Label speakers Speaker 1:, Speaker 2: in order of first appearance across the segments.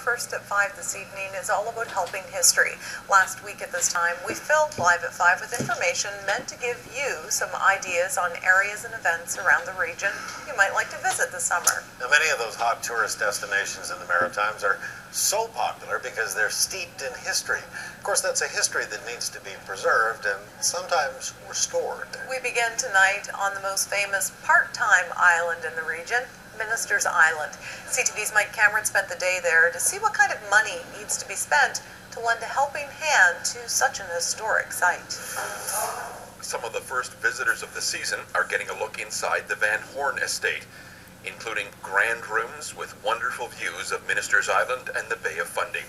Speaker 1: First at 5 this evening is all about helping history. Last week at this time, we filled Live at 5 with information meant to give you some ideas on areas and events around the region you might like to visit this summer.
Speaker 2: Now, many of those hot tourist destinations in the Maritimes are so popular because they're steeped in history. Of course, that's a history that needs to be preserved and sometimes restored.
Speaker 1: We begin tonight on the most famous part-time island in the region, Ministers Island. CTV's Mike Cameron spent the day there to see what kind of money needs to be spent to lend a helping hand to such an historic site.
Speaker 3: Some of the first visitors of the season are getting a look inside the Van Horn estate, including grand rooms with wonderful views of Ministers Island and the Bay of Fundy.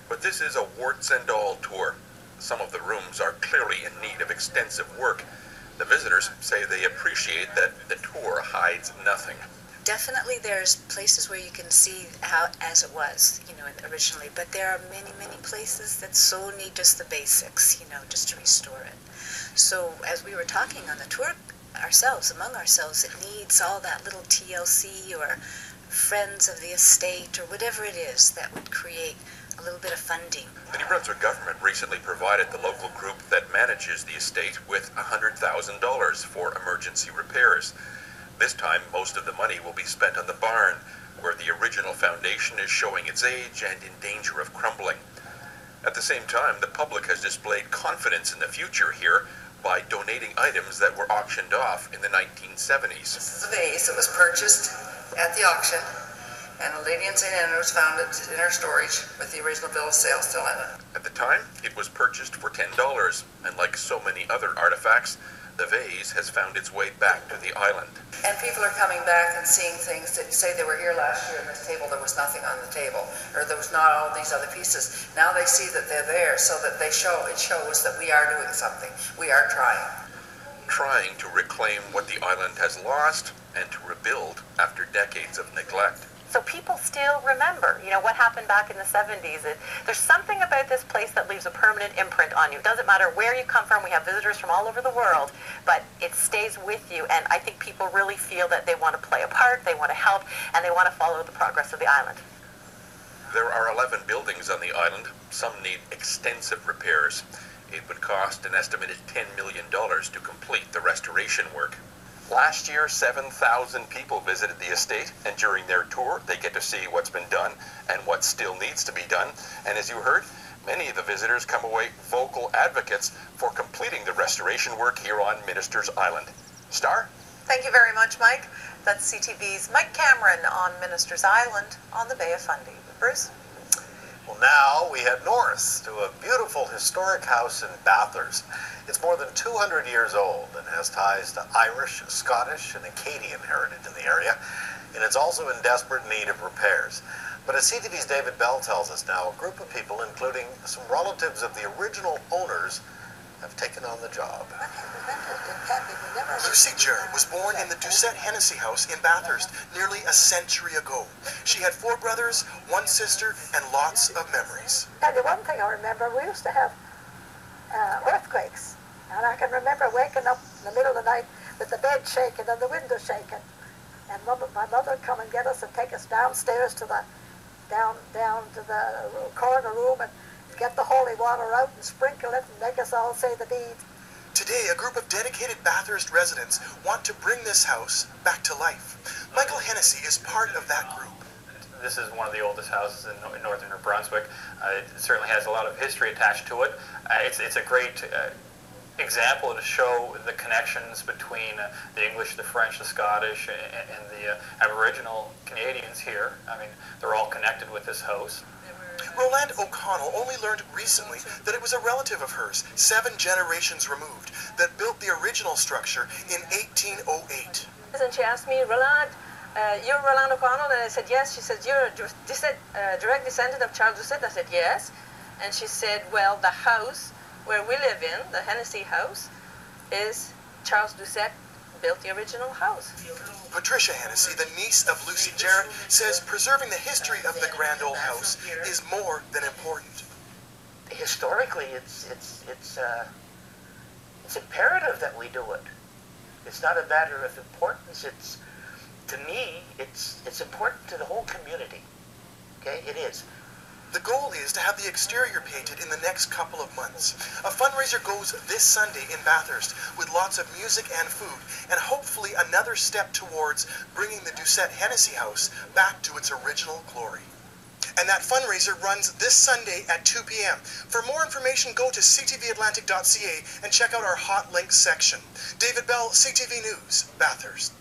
Speaker 3: But this is a warts and all tour. Some of the rooms are clearly in need of extensive work. The visitors say they appreciate that the tour hides nothing.
Speaker 4: Definitely there's places where you can see how as it was, originally, but there are many, many places that so need just the basics, just to restore it. So as we were talking on the tour among ourselves, it needs all that little TLC or friends of the estate or whatever it is that would create a little bit of funding.
Speaker 3: The New Brunswick government recently provided the local group that manages the estate with $100,000 for emergency repairs. This time, most of the money will be spent on the barn, where the original foundation is showing its age and in danger of crumbling. At the same time, the public has displayed confidence in the future here by donating items that were auctioned off in the 1970s.
Speaker 5: This is a vase that was purchased at the auction, and a lady in St. Andrews found it in her storage with the original bill of sale still in it.
Speaker 3: At the time, it was purchased for $10, and like so many other artifacts, the vase has found its way back to the island.
Speaker 5: And people are coming back and seeing things that say they were here last year, and this table, there was nothing on the table, or there was not all these other pieces. Now they see that they're there, so that it shows that we are doing something. We are trying
Speaker 3: to reclaim what the island has lost and to rebuild after decades of neglect.
Speaker 1: So people still remember, what happened back in the 70s. There's something about this place that leaves a permanent imprint on you. It doesn't matter where you come from. We have visitors from all over the world, but it stays with you. And I think people really feel that they want to play a part, they want to help, and they want to follow the progress of the island.
Speaker 3: There are 11 buildings on the island. Some need extensive repairs. It would cost an estimated $10 million to complete the restoration work. Last year, 7,000 people visited the estate, and during their tour, they get to see what's been done and what still needs to be done. And as you heard, many of the visitors come away vocal advocates for completing the restoration work here on Ministers Island. Star?
Speaker 1: Thank you very much, Mike. That's CTV's Mike Cameron on Ministers Island on the Bay of Fundy. Bruce?
Speaker 2: Well, now we head north to a beautiful historic house in Bathurst. It's more than 200 years old and has ties to Irish, Scottish, and Acadian heritage in the area, and it's also in desperate need of repairs. But as CTV's David Bell tells us now, a group of people, including some relatives of the original owners, have taken on the job.
Speaker 6: Lucy Jarrett was born in the Doucette Hennessy house in Bathurst nearly a century ago. She had 4 brothers, 1 sister, and lots of memories.
Speaker 7: And the one thing I remember, we used to have earthquakes. And I can remember waking up in the middle of the night with the bed shaking and the window shaking. And my mother would come and get us and take us downstairs to the down to the corner room and get the holy water out and sprinkle it and make us all say the beads.
Speaker 6: Today, a group of dedicated Bathurst residents want to bring this house back to life. Michael Hennessy is part of that group.
Speaker 8: This is one of the oldest houses in northern New Brunswick. It certainly has a lot of history attached to it. It's a great example to show the connections between the English, the French, the Scottish, and the Aboriginal Canadians here. I mean, they're all connected with this house.
Speaker 6: Roland O'Connell only learned recently that it was a relative of hers, 7 generations removed, that built the original structure in 1808.
Speaker 9: And she asked me, Roland, you're Roland O'Connell? And I said, yes. She said, you're a direct descendant of Charles Doucette? I said, yes. And she said, well, the house where we live in, the Hennessy house, is Charles Doucette built the original house.
Speaker 6: Patricia Hennessy, the niece of Lucy Jarrett, says preserving the history of the grand old house is more than important.
Speaker 10: Historically, it's imperative that we do it. It's not a matter of importance. To me, it's important to the whole community. okay? It is.
Speaker 6: The goal is to have the exterior painted in the next couple of months. A fundraiser goes this Sunday in Bathurst with lots of music and food, and hopefully another step towards bringing the Doucette Hennessy House back to its original glory. And that fundraiser runs this Sunday at 2 p.m. For more information, go to ctvatlantic.ca and check out our hot links section. David Bell, CTV News, Bathurst.